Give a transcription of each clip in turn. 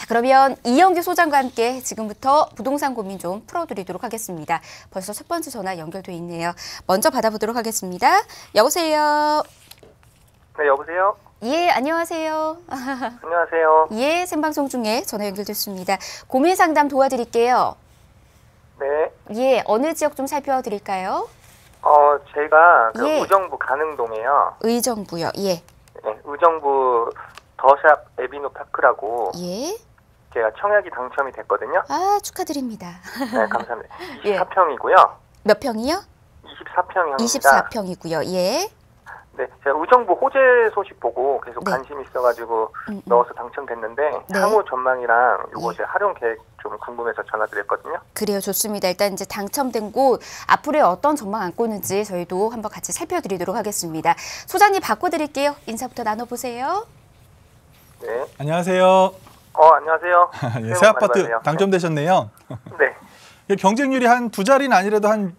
그러면 이영규 소장과 함께 지금부터 부동산 고민 좀 풀어드리도록 하겠습니다. 벌써 첫 번째 전화 연결돼 있네요. 먼저 받아보도록 하겠습니다. 여보세요. 네, 여보세요? 예, 안녕하세요. 안녕하세요. 예, 생방송 중에 전화 연결됐습니다. 고민 상담 도와드릴게요. 네. 예, 어느 지역 좀 살펴드릴까요? 제가 그 예. 의정부 가능동에요. 의정부요. 예. 네, 의정부 더샵 에비뉴 파크라고 예. 제가 청약이 당첨이 됐거든요. 아, 축하드립니다. 네, 감사합니다. 예. 24평이고요. 몇 평이요? 24평입니다. 24평이고요. 예. 네, 제가 의정부 호재 소식 보고 계속 네. 관심이 있어가지고 넣어서 당첨됐는데 네. 향후 전망이랑 요거 예. 제 활용 계획 좀 궁금해서 전화드렸거든요. 그래요. 좋습니다. 일단 이제 당첨된 곳 앞으로의 어떤 전망 안고 있는지 저희도 한번 같이 살펴드리도록 하겠습니다. 소장님 바꿔드릴게요. 인사부터 나눠보세요. 네. 안녕하세요. 안녕하세요. 예, 새 아파트 당첨되셨네요. 네. 경쟁률이 한 두 자리는 아니라도 한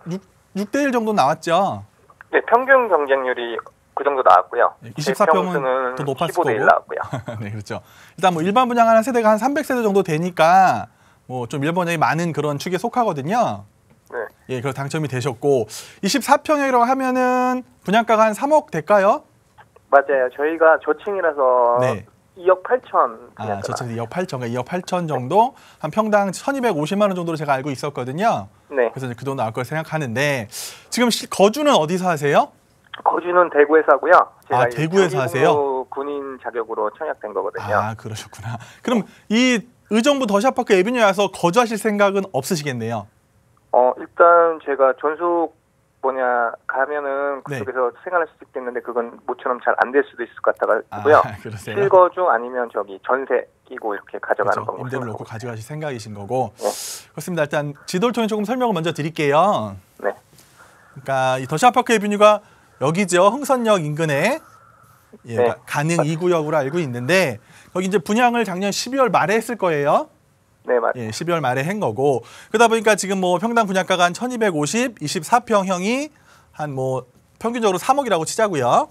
6대 1 정도 나왔죠. 네, 평균 경쟁률이 그 정도 나왔고요. 24평은 더 높았을 15대 1 거고. 나왔고요. 네, 그렇죠. 일단 뭐 일반 분양하는 세대가 한 300세대 정도 되니까 뭐 좀 일반 분양이 많은 그런 축에 속하거든요. 네. 예, 그래서 당첨이 되셨고 24평이라고 하면은 분양가가 한 3억 될까요? 맞아요. 저희가 저층이라서 네. 2억 8천. 아, 저층 2억 8천, 2억 8천 정도 한 평당 1,250만 원 정도로 제가 알고 있었거든요. 네. 그래서 이제 그 돈 나올 걸 생각하는데 지금 거주는 어디서 하세요? 거주는 대구에서 하고요. 제가 아, 대구에서 하세요? 군인 자격으로 청약된 거거든요. 아, 그러셨구나. 그럼 이 의정부 더샵파크 에비뉴에 와서 거주하실 생각은 없으시겠네요? 일단 제가 전속 가면은 네. 그쪽에서 생활할 수 있겠는데 그건 모처럼 잘 안 될 수도 있을 것 같아가지고요. 아, 그러세요? 실거주 아니면 저기 전세 끼고 이렇게 가져가는 그렇죠. 방법을 임대를 놓고 생각하고 가져가실 생각이신 거고. 네. 그렇습니다. 일단 지도를 통해 조금 설명을 먼저 드릴게요. 네. 그러니까 이 더샵파크 에비뉴가 여기죠. 흥선역 인근에 예, 네. 가능 2구역으로 알고 있는데 거기 이제 분양을 작년 12월 말에 했을 거예요. 네, 맞아요. 예, 12월 말에 한 거고 그러다 보니까 지금 뭐 평당 분양가가 한 1,250, 24평형이 한 뭐 평균적으로 3억이라고 치자고요.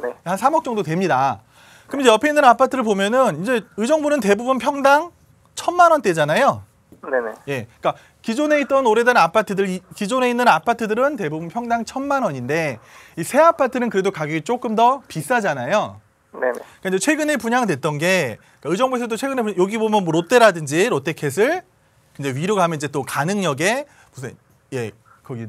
네. 한 3억 정도 됩니다. 그럼 이제 옆에 있는 아파트를 보면은 이제 의정부는 대부분 평당 1,000만 원대잖아요. 네네. 예, 그러니까 기존에 있던 오래된 아파트들, 기존에 있는 아파트들은 대부분 평당 1,000만 원인데 이 새 아파트는 그래도 가격이 조금 더 비싸잖아요. 네네. 그러니까 이제 최근에 분양됐던 게 그러니까 의정부에서도 최근에 여기 보면 뭐 롯데라든지 롯데캐슬, 근데 위로 가면 이제 또 가능역에 무슨 거기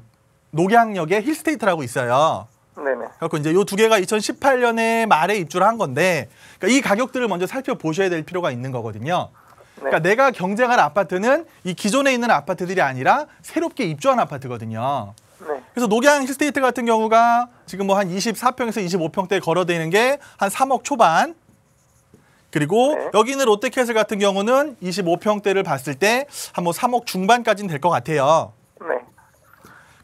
녹양역에 힐스테이트라고 있어요. 네네. 그래서 이제 요 두 개가 2018년에 말에 입주를 한 건데 그러니까 이 가격들을 먼저 살펴보셔야 될 필요가 있는 거거든요. 그러니까 내가 경쟁할 아파트는 이 기존에 있는 아파트들이 아니라 새롭게 입주한 아파트거든요. 네. 그래서 녹양 힐스테이트 같은 경우가 지금 뭐 한 24평에서 25평대 거래되는 게 한 3억 초반. 그리고 네. 여기 있는 롯데캐슬 같은 경우는 25평대를 봤을 때 한 뭐 3억 중반까지는 될 것 같아요. 네.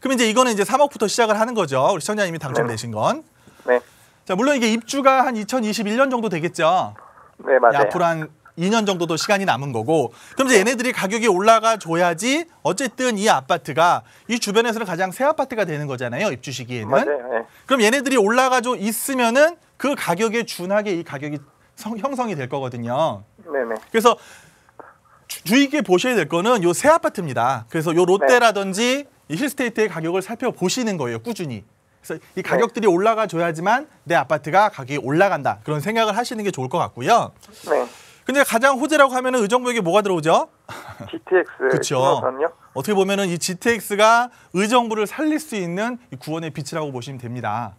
그럼 이제 이거는 이제 3억부터 시작을 하는 거죠. 우리 시청자님이 당첨되신 건. 네. 자, 물론 이게 입주가 한 2021년 정도 되겠죠. 네, 맞아요. 앞으로 한 2년 정도도 시간이 남은 거고. 그럼 이제 얘네들이 가격이 올라가 줘야지 어쨌든 이 아파트가 이 주변에서는 가장 새 아파트가 되는 거잖아요. 입주 시기에는. 맞아요. 네. 그럼 얘네들이 올라가 줘 있으면은 그 가격에 준하게 이 가격이 형성이 될 거거든요. 네네. 그래서 주의 깊게 보셔야 될 거는 요 새 아파트입니다. 그래서 요 롯데라든지 이 힐스테이트의 가격을 살펴보시는 거예요. 꾸준히. 그래서 이 가격들이 올라가 줘야지만 내 아파트가 가격이 올라간다. 그런 생각을 하시는 게 좋을 것 같고요. 네. 근데 가장 호재라고 하면은 의정부에게 뭐가 들어오죠? GTX. 그렇죠. 신호선요? 어떻게 보면은 이 GTX가 의정부를 살릴 수 있는 이 구원의 빛이라고 보시면 됩니다.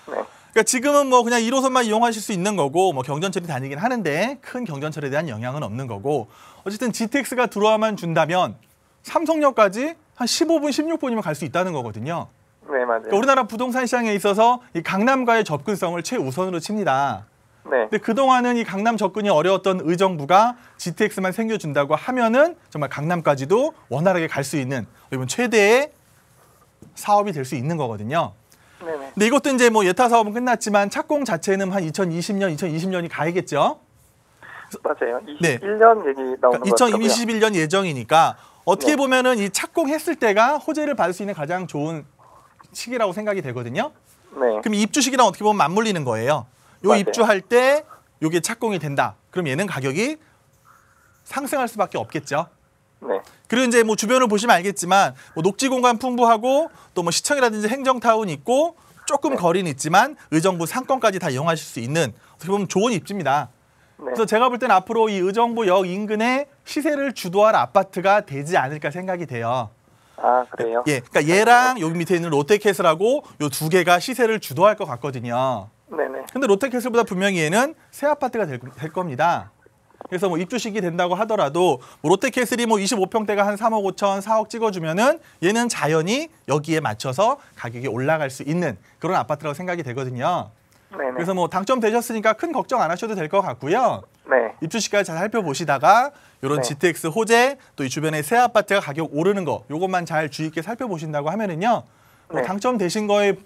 네. 그러니까 지금은 뭐 그냥 1호선만 이용하실 수 있는 거고 뭐 경전철이 다니긴 하는데 큰 경전철에 대한 영향은 없는 거고 어쨌든 GTX가 들어와만 준다면 삼성역까지 한 15분, 16분이면 갈 수 있다는 거거든요. 네, 맞아요. 그러니까 우리나라 부동산 시장에 있어서 이 강남과의 접근성을 최우선으로 칩니다. 네. 근데 그동안은 이 강남 접근이 어려웠던 의정부가 GTX만 생겨준다고 하면은 정말 강남까지도 원활하게 갈 수 있는 이건 최대의 사업이 될 수 있는 거거든요. 네네. 근데 이것도 이제 뭐 예타 사업은 끝났지만 착공 자체는 한 2020년이 가야겠죠. 맞아요. 네. 21년 얘기 나오는 그러니까 것 같고요. 2021년 예정이니까 어떻게 네. 보면은 이 착공했을 때가 호재를 받을 수 있는 가장 좋은 시기라고 생각이 되거든요. 네. 그럼 입주 시기랑 어떻게 보면 맞물리는 거예요. 요 맞아요. 입주할 때 요게 착공이 된다. 그럼 얘는 가격이 상승할 수밖에 없겠죠. 네. 그리고 이제 뭐 주변을 보시면 알겠지만 뭐 녹지 공간 풍부하고 또 뭐 시청이라든지 행정타운 있고 조금 거리는 있지만 의정부 상권까지 다 이용하실 수 있는 어떻게 보면 좋은 입지입니다. 네. 그래서 제가 볼 때는 앞으로 이 의정부역 인근에 시세를 주도할 아파트가 되지 않을까 생각이 돼요. 아, 그래요? 예, 그러니까 얘랑 여기 밑에 있는 롯데캐슬하고 요 두 개가 시세를 주도할 것 같거든요. 네네. 근데 롯데캐슬보다 분명히 얘는 새 아파트가 될 겁니다. 그래서 뭐 입주식이 된다고 하더라도 뭐 롯데캐슬이 뭐 25평대가 한 3억 5천, 4억 찍어주면은 얘는 자연히 여기에 맞춰서 가격이 올라갈 수 있는 그런 아파트라고 생각이 되거든요. 네네. 그래서 뭐 당첨되셨으니까 큰 걱정 안 하셔도 될 것 같고요. 네. 입주시까지 잘 살펴보시다가 이런 네. GTX 호재 또 이 주변에 새 아파트가 가격 오르는 거 요것만 잘 주의 있게 살펴보신다고 하면은요. 뭐 네. 당첨되신 거에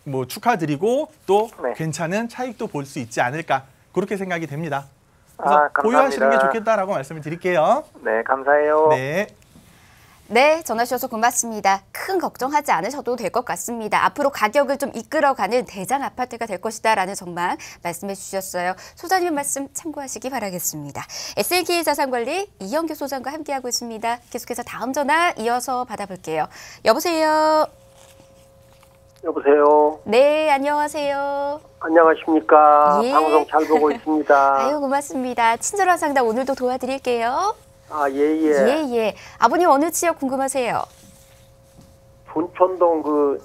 뭐 축하드리고 또 네. 괜찮은 차익도 볼 수 있지 않을까 그렇게 생각이 됩니다. 그래서 아, 감사합니다. 보유하시는 게 좋겠다라고 말씀을 드릴게요. 네, 감사해요. 네. 네, 전화 주셔서 고맙습니다. 큰 걱정하지 않으셔도 될 것 같습니다. 앞으로 가격을 좀 이끌어가는 대장 아파트가 될 것이다라는 전망 말씀해 주셨어요. 소장님 말씀 참고하시기 바라겠습니다. SLK 자산관리 이영규 소장과 함께하고 있습니다. 계속해서 다음 전화 이어서 받아볼게요. 여보세요. 여보세요. 네, 안녕하세요. 안녕하십니까. 예. 방송 잘 보고 있습니다. 아유, 고맙습니다. 친절한 상담 오늘도 도와드릴게요. 아, 예예. 예. 아버님 어느 지역 궁금하세요? 분촌동 그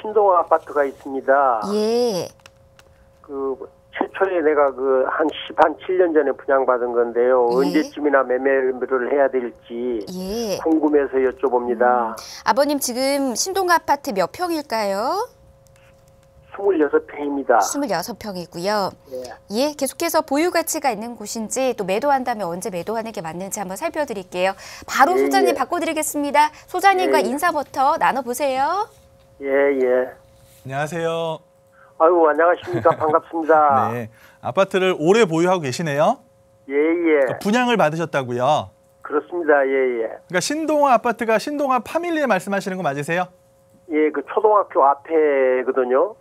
신동 아파트가 있습니다. 예. 그 최초에 내가 그 한 7년 전에 분양받은 건데요. 예. 언제쯤이나 매매를 해야 될지 예. 궁금해서 여쭤봅니다. 아버님 지금 신동 아파트 몇 평일까요? 26평입니다. 26평이고요. 예. 예, 계속해서 보유 가치가 있는 곳인지 또 매도한다면 언제 매도하는 게 맞는지 한번 살펴드릴게요. 바로 예, 소장님 예. 바꿔드리겠습니다. 소장님과 예, 예. 인사부터 나눠보세요. 예. 안녕하세요. 아유, 안녕하십니까. 반갑습니다. 네. 아파트를 오래 보유하고 계시네요. 예예. 분양을 받으셨다고요. 그렇습니다. 예예. 그러니까 신동아 아파트가 신동아 파밀리에 말씀하시는 거 맞으세요? 예, 그 초등학교 앞에거든요.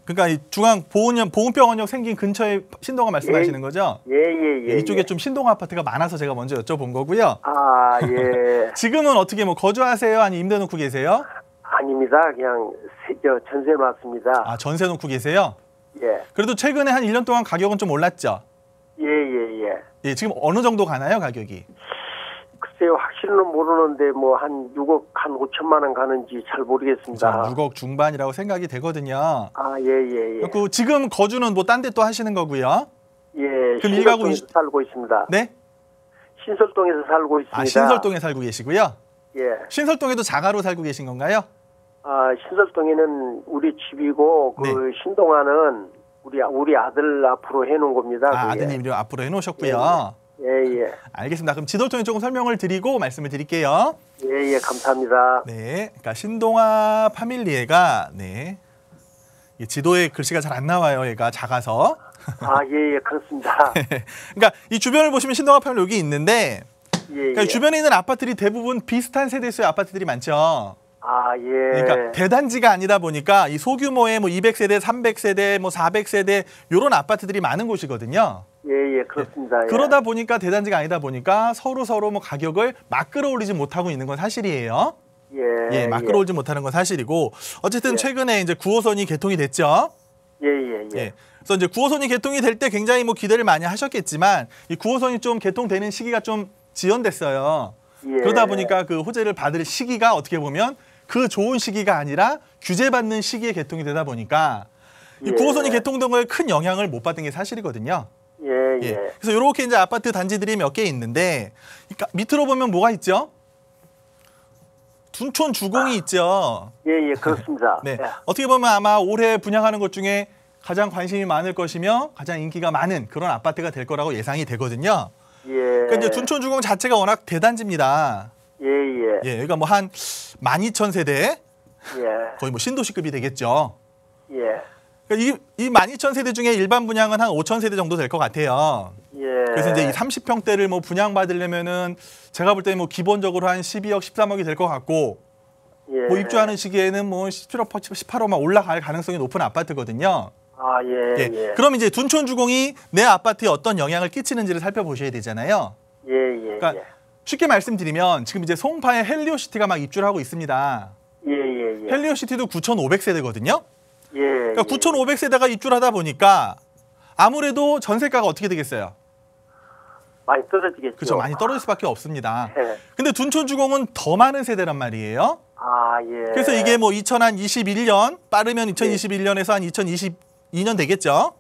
그러니까 이 중앙 보훈병원역 생긴 근처에 신동아 말씀하시는 거죠? 예. 이쪽에 좀 신동아 아파트가 많아서 제가 먼저 여쭤본 거고요. 아, 예. 지금은 어떻게 뭐 거주하세요? 아니 임대 놓고 계세요? 아닙니다. 그냥 전세 놨습니다. 아 전세 놓고 계세요? 예. 그래도 최근에 한 1년 동안 가격은 좀 올랐죠? 예. 예, 지금 어느 정도 가나요, 가격이? 글쎄요, 확실히는 모르는데 뭐 한 6억 한 5천만 원 가는지 잘 모르겠습니다. 6억 중반이라고 생각이 되거든요. 아, 예. 그리고 지금 거주는 뭐 딴 데 또 하시는 거고요. 예. 그럼 일가구 신설동에서 살고 있습니다. 네? 신설동에서 살고 있습니다. 아, 신설동에 살고 계시고요. 예. 신설동에도 자가로 살고 계신 건가요? 아, 신설동에는 우리 집이고 그 네. 신동아는 우리 아들 앞으로 해놓은 겁니다. 아, 그게. 아드님 이름 앞으로 해놓으셨고요. 예. 알겠습니다. 그럼 지도를 통해 조금 설명을 드리고 말씀을 드릴게요. 예, 감사합니다. 네, 그러니까 신동아 파밀리에가 네, 이 지도에 글씨가 잘 안 나와요. 얘가 작아서. 아, 예, 그렇습니다. 그러니까 이 주변을 보시면 신동아 파밀리 여기 있는데, 예. 그러니까 주변에 있는 아파트들이 대부분 비슷한 세대수의 아파트들이 많죠. 아, 예. 그러니까 대단지가 아니다 보니까 이 소규모의 뭐 200세대, 300세대, 뭐 400세대 이런 아파트들이 많은 곳이거든요. 예, 그렇습니다. 예. 그러다 보니까 대단지가 아니다 보니까 서로 뭐 가격을 막 끌어올리지 못하고 있는 건 사실이에요. 예, 막 끌어올리지 못하는 건 사실이고 어쨌든 예. 최근에 이제 9호선이 개통이 됐죠. 예. 그래서 이제 9호선이 개통이 될 때 굉장히 뭐 기대를 많이 하셨겠지만 이 9호선이 좀 개통되는 시기가 좀 지연됐어요. 예. 그러다 보니까 그 호재를 받을 시기가 어떻게 보면 그 좋은 시기가 아니라 규제받는 시기에 개통이 되다 보니까 이 예. 9호선이 개통된 거에 큰 영향을 못 받은 게 사실이거든요. 예. 그래서 이렇게 이제 아파트 단지들이 몇 개 있는데 밑으로 보면 뭐가 있죠? 둔촌 주공이 있죠. 예, 그렇습니다. 네. 예. 어떻게 보면 아마 올해 분양하는 것 중에 가장 관심이 많을 것이며 가장 인기가 많은 그런 아파트가 될 거라고 예상이 되거든요. 예. 그러니까 이제 둔촌 주공 자체가 워낙 대단지입니다. 예. 예, 여기가 뭐 한 12,000세대 예. 거의 뭐 신도시급이 되겠죠. 예. 그러니까 이 12,000세대 중에 일반 분양은 한 5,000세대 정도 될 것 같아요. 예. 그래서 이제 이 30평대를 뭐 분양받으려면은 제가 볼 때 뭐 기본적으로 한 12억, 13억이 될 것 같고 예. 뭐 입주하는 시기에는 뭐 17억, 18억만 올라갈 가능성이 높은 아파트거든요. 아, 예. 그럼 이제 둔촌 주공이 내 아파트에 어떤 영향을 끼치는지를 살펴보셔야 되잖아요. 예. 그러니까 예. 쉽게 말씀드리면 지금 이제 송파에 헬리오시티가 막 입주를 하고 있습니다. 예, 예, 예. 헬리오시티도 9,500세대거든요. 예. 그러니까 9,500세대가 입주를 하다 보니까 아무래도 전세가가 어떻게 되겠어요? 많이 떨어지겠죠. 그렇죠. 많이 떨어질 수밖에 없습니다. 예. 근데 둔촌주공은 더 많은 세대란 말이에요. 아, 예. 그래서 이게 뭐 2021년 빠르면 2021년에서 한 2022년 되겠죠.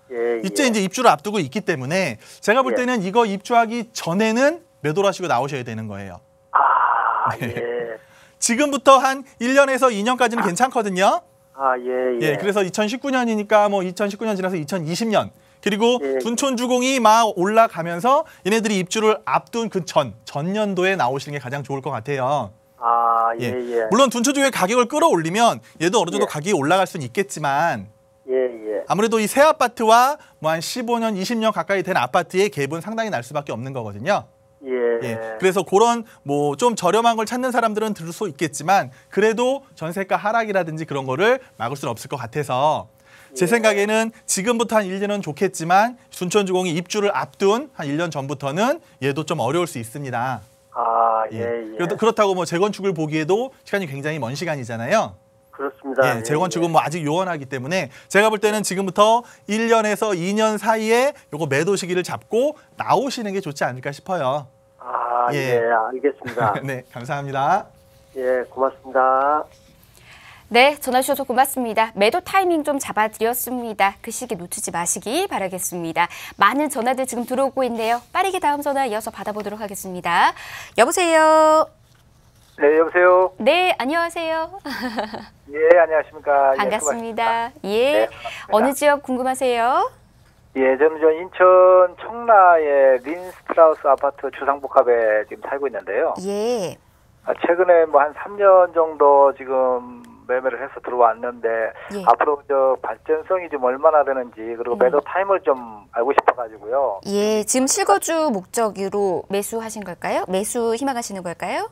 예, 이때 예. 이제 입주를 앞두고 있기 때문에 제가 볼 예. 때는 이거 입주하기 전에는 매도를 하시고 나오셔야 되는 거예요. 아, 네. 예. 지금부터 한 1년에서 2년까지는 괜찮거든요. 아, 예, 예. 예, 그래서 2019년이니까 뭐 2019년 지나서 2020년 그리고 예. 둔촌주공이 막 올라가면서 얘네들이 입주를 앞둔 그 전년도에 나오시는 게 가장 좋을 것 같아요. 아, 예, 예. 예. 물론 둔촌주공의 가격을 끌어올리면 얘도 어느 정도 예. 가격이 올라갈 수는 있겠지만 예, 예. 아무래도 이 새 아파트와 뭐 한 15년, 20년 가까이 된 아파트의 갭은 상당히 날 수밖에 없는 거거든요. 예. 예. 그래서 그런 뭐 좀 저렴한 걸 찾는 사람들은 들을 수 있겠지만 그래도 전세가 하락이라든지 그런 거를 막을 수는 없을 것 같아서 제 생각에는 지금부터 한 1년은 좋겠지만 둔촌주공이 입주를 앞둔 한 1년 전부터는 얘도 좀 어려울 수 있습니다. 아, 예, 예. 예. 그렇다고 뭐 재건축을 보기에도 시간이 굉장히 먼 시간이잖아요. 그렇습니다. 예, 재건축은 뭐 아직 요원하기 때문에 제가 볼 때는 지금부터 1년에서 2년 사이에 요거 매도 시기를 잡고 나오시는 게 좋지 않을까 싶어요. 아, 예. 예, 알겠습니다. 네, 감사합니다. 예, 고맙습니다. 네, 전화 주셔서 고맙습니다. 매도 타이밍 좀 잡아드렸습니다. 그 시기 놓치지 마시기 바라겠습니다. 많은 전화들 지금 들어오고 있네요. 빠르게 다음 전화 이어서 받아보도록 하겠습니다. 여보세요. 네, 여보세요. 네, 안녕하세요. 예, 안녕하십니까. 반갑습니다. 예, 예, 네, 반갑습니다. 어느 지역 궁금하세요? 예, 저는 저 인천 청라의 린스트라우스 아파트 주상복합에 지금 살고 있는데요. 예, 최근에 뭐 한 3년 정도 지금 매매를 해서 들어왔는데 예. 앞으로 저 발전성이 좀 얼마나 되는지 그리고 매도 타임을 좀 알고 싶어가지고요. 예, 지금 실거주 목적으로 매수하신 걸까요? 매수 희망하시는 걸까요?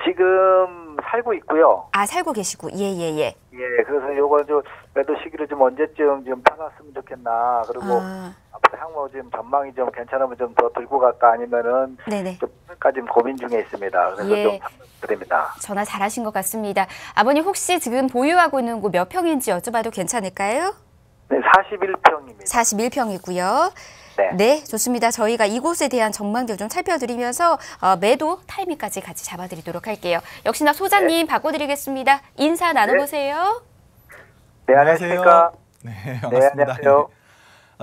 지금 살고 있고요. 아, 살고 계시고, 예. 예, 그래서 요거 좀 매도 시기를 좀 언제쯤 좀 펴놨으면 좋겠나. 그리고 아, 앞으로 향후 지금 전망이 좀 괜찮으면 좀 더 들고 갈까 아니면은 네네. 좀까지 고민 중에 있습니다. 그래서 예. 좀 부탁드립니다. 전화 잘하신 것 같습니다. 아버님 혹시 지금 보유하고 있는 곳 몇 평인지 여쭤봐도 괜찮을까요? 네, 41평입니다. 41평이고요. 네. 네, 좋습니다. 저희가 이곳에 대한 전망들 좀 살펴드리면서 매도 타이밍까지 같이 잡아드리도록 할게요. 역시나 소장님 바꿔드리겠습니다. 인사 나눠보세요. 네, 안녕하십니까. 네, 네, 반갑습니다. 안녕하세요.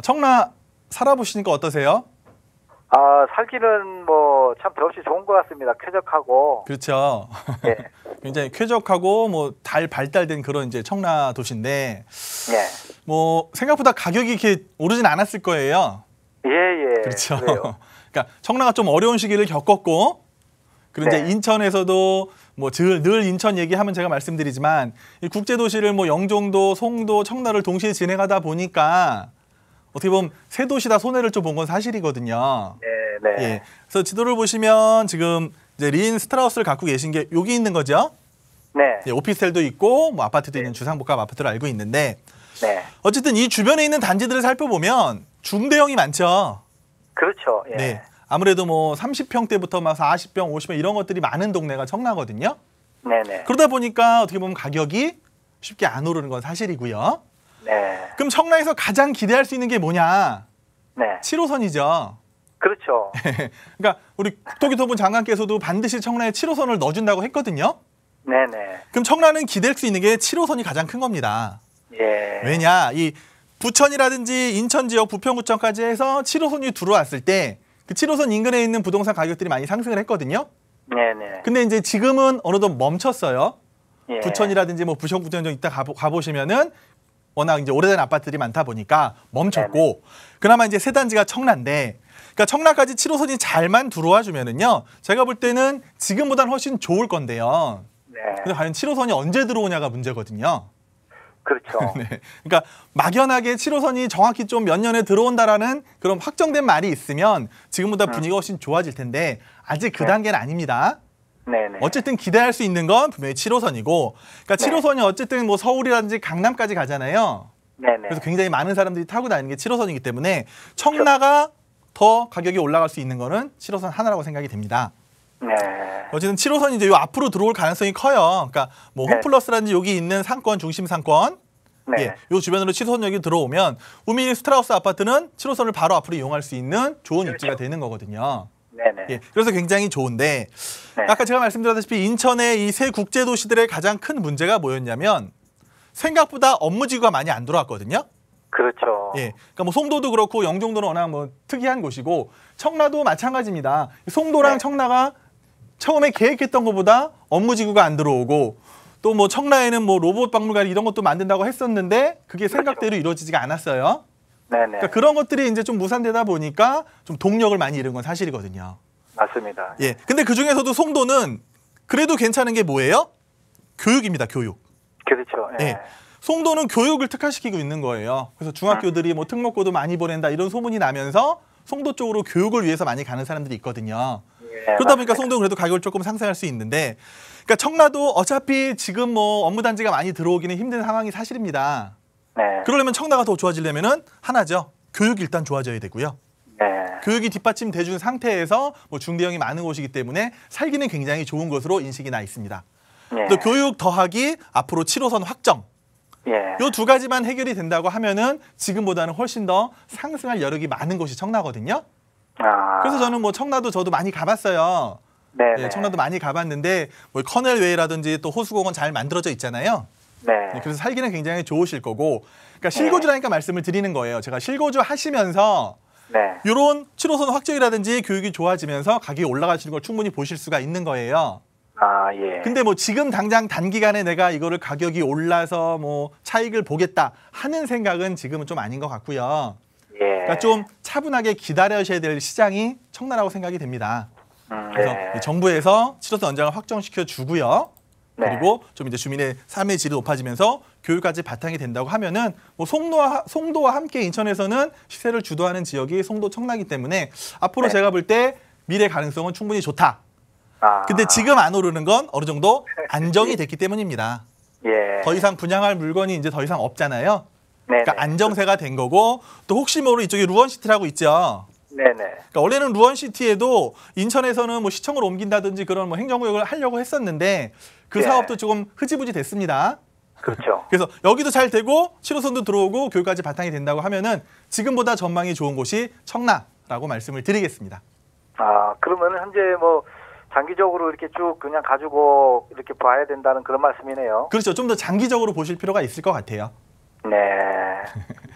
청라 살아보시니까 어떠세요? 아, 살기는 뭐 참 더없이 좋은 것 같습니다. 쾌적하고. 그렇죠. 예. 굉장히 쾌적하고 뭐 달 발달된 그런 이제 청라 도시인데 예. 뭐 생각보다 가격이 이렇게 오르진 않았을 거예요. 예, 예. 그렇죠. 그래요. 그러니까 청라가 좀 어려운 시기를 겪었고 그리고 네. 이제 인천에서도 뭐 늘 인천 얘기하면 제가 말씀드리지만 이 국제 도시를 뭐 영종도, 송도, 청라를 동시에 진행하다 보니까 어떻게 보면 세 도시 다 손해를 좀 본 건 사실이거든요. 네, 네. 예. 그래서 지도를 보시면 지금 이제 린 스트라우스를 갖고 계신 게 여기 있는 거죠. 네. 예, 오피스텔도 있고 뭐 아파트도 있는 주상복합 아파트를 알고 있는데 네. 어쨌든 이 주변에 있는 단지들을 살펴보면 중대형이 많죠. 그렇죠. 예. 네. 아무래도 뭐 30평대부터 막 40평, 50평 이런 것들이 많은 동네가 청라거든요. 네, 네. 그러다 보니까 어떻게 보면 가격이 쉽게 안 오르는 건 사실이고요. 네. 그럼 청라에서 가장 기대할 수 있는 게 뭐냐? 네. 7호선이죠. 그렇죠. 그러니까 우리 국토교통부 장관께서도 반드시 청라에 7호선을 넣어준다고 했거든요. 네, 네. 그럼 청라는 기댈 수 있는 게 7호선이 가장 큰 겁니다. 예. 왜냐? 이 부천이라든지 인천 지역 부평구청까지 해서 7호선이 들어왔을 때 그 7호선 인근에 있는 부동산 가격들이 많이 상승을 했거든요. 네, 네. 근데 이제 지금은 어느덧 멈췄어요. 예. 부천이라든지 뭐 부평구청 좀 이따 가보시면은 워낙 이제 오래된 아파트들이 많다 보니까 멈췄고 그나마 이제 세 단지가 청라인데 그러니까 청라까지 7호선이 잘만 들어와 주면은요. 제가 볼 때는 지금보다는 훨씬 좋을 건데요. 네. 근데 과연 7호선이 언제 들어오냐가 문제거든요. 그렇죠. 네. 그러니까 막연하게 7호선이 정확히 좀 몇 년에 들어온다라는 그런 확정된 말이 있으면 지금보다 분위기가 훨씬 좋아질 텐데 아직 그 네. 단계는 아닙니다. 네, 네. 어쨌든 기대할 수 있는 건 분명히 7호선이고 그러니까 네. 7호선이 어쨌든 뭐 서울이라든지 강남까지 가잖아요. 네, 네. 그래서 굉장히 많은 사람들이 타고 다니는 게 7호선이기 때문에 청라가 더 가격이 올라갈 수 있는 거는 7호선 하나라고 생각이 됩니다. 네. 어쨌든 7호선이 이제 요 앞으로 들어올 가능성이 커요. 그러니까 뭐 네. 홈플러스라든지 여기 있는 상권, 중심 상권, 네. 예, 요 주변으로 7호선역이 들어오면 우미리 스트라우스 아파트는 7호선을 바로 앞으로 이용할 수 있는 좋은 그렇죠. 입지가 되는 거거든요. 네네. 예, 그래서 굉장히 좋은데 네. 아까 제가 말씀드렸다시피 인천의 이 세 국제 도시들의 가장 큰 문제가 뭐였냐면 생각보다 업무지구가 많이 안 들어왔거든요. 그렇죠. 예, 그러니까 뭐 송도도 그렇고 영종도는 워낙 뭐 특이한 곳이고 청라도 마찬가지입니다. 송도랑 네. 청라가 처음에 계획했던 것보다 업무지구가 안 들어오고 또 뭐 청라에는 뭐 로봇 박물관 이런 것도 만든다고 했었는데 그게 생각대로 이루어지지가 않았어요. 네네. 그러니까 그런 것들이 이제 좀 무산되다 보니까 좀 동력을 많이 잃은 건 사실이거든요. 맞습니다. 예, 근데 그 중에서도 송도는 그래도 괜찮은 게 뭐예요? 교육입니다, 교육. 그렇죠. 예. 예. 송도는 교육을 특화시키고 있는 거예요. 그래서 중학교들이 뭐 특목고도 많이 보낸다 이런 소문이 나면서 송도 쪽으로 교육을 위해서 많이 가는 사람들이 있거든요. 예, 그러다 보니까 맞습니다. 송도는 그래도 가격을 조금 상승할 수 있는데, 그러니까 청라도 어차피 지금 뭐 업무 단지가 많이 들어오기는 힘든 상황이 사실입니다. 네. 그러려면 청라가 더 좋아지려면은 하나죠. 교육이 일단 좋아져야 되고요. 네. 교육이 뒷받침돼 준 상태에서 뭐 중대형이 많은 곳이기 때문에 살기는 굉장히 좋은 것으로 인식이 나 있습니다. 예. 또 교육 더하기 앞으로 7호선 확정. 예. 요 두 가지만 해결이 된다고 하면은 지금보다는 훨씬 더 상승할 여력이 많은 곳이 청라거든요. 아. 그래서 저는 뭐 청라도 저도 많이 가봤어요. 네네. 예, 청라도 많이 가봤는데 뭐 커넬웨이라든지 또 호수공원 잘 만들어져 있잖아요. 네. 예, 그래서 살기는 굉장히 좋으실 거고, 그러니까 실거주라니까 말씀을 드리는 거예요. 제가 실거주 하시면서 네. 이런 7호선 확정이라든지 교육이 좋아지면서 가격이 올라가시는 걸 충분히 보실 수가 있는 거예요. 아, 예. 근데 뭐 지금 당장 단기간에 내가 이거를 가격이 올라서 뭐 차익을 보겠다 하는 생각은 지금은 좀 아닌 것 같고요. 예. 그러니까 좀 차분하게 기다려셔야 될 시장이 청라라고 생각이 됩니다. 그래서 네. 이 정부에서 7호선 연장을 확정시켜 주고요. 네. 그리고 좀 이제 주민의 삶의 질이 높아지면서 교육까지 바탕이 된다고 하면은 뭐 송도와 함께 인천에서는 시세를 주도하는 지역이 송도 청라이기 때문에 앞으로 네. 제가 볼 때 미래 가능성은 충분히 좋다. 아. 근데 지금 안 오르는 건 어느 정도 안정이 됐기 때문입니다. 예. 더 이상 분양할 물건이 이제 더 이상 없잖아요. 네네. 그러니까 안정세가 된 거고, 또 혹시 모르 이쪽에 루원시티라고 있죠. 네네. 그러니까 원래는 루원시티에도 인천에서는 뭐 시청을 옮긴다든지 그런 뭐 행정구역을 하려고 했었는데 그 예. 사업도 조금 흐지부지 됐습니다. 그렇죠. 그래서 여기도 잘 되고 7호선도 들어오고 교육까지 바탕이 된다고 하면은 지금보다 전망이 좋은 곳이 청라라고 말씀을 드리겠습니다. 아, 그러면 현재 뭐 장기적으로 이렇게 쭉 그냥 가지고 이렇게 봐야 된다는 그런 말씀이네요. 그렇죠. 좀 더 장기적으로 보실 필요가 있을 것 같아요. 네.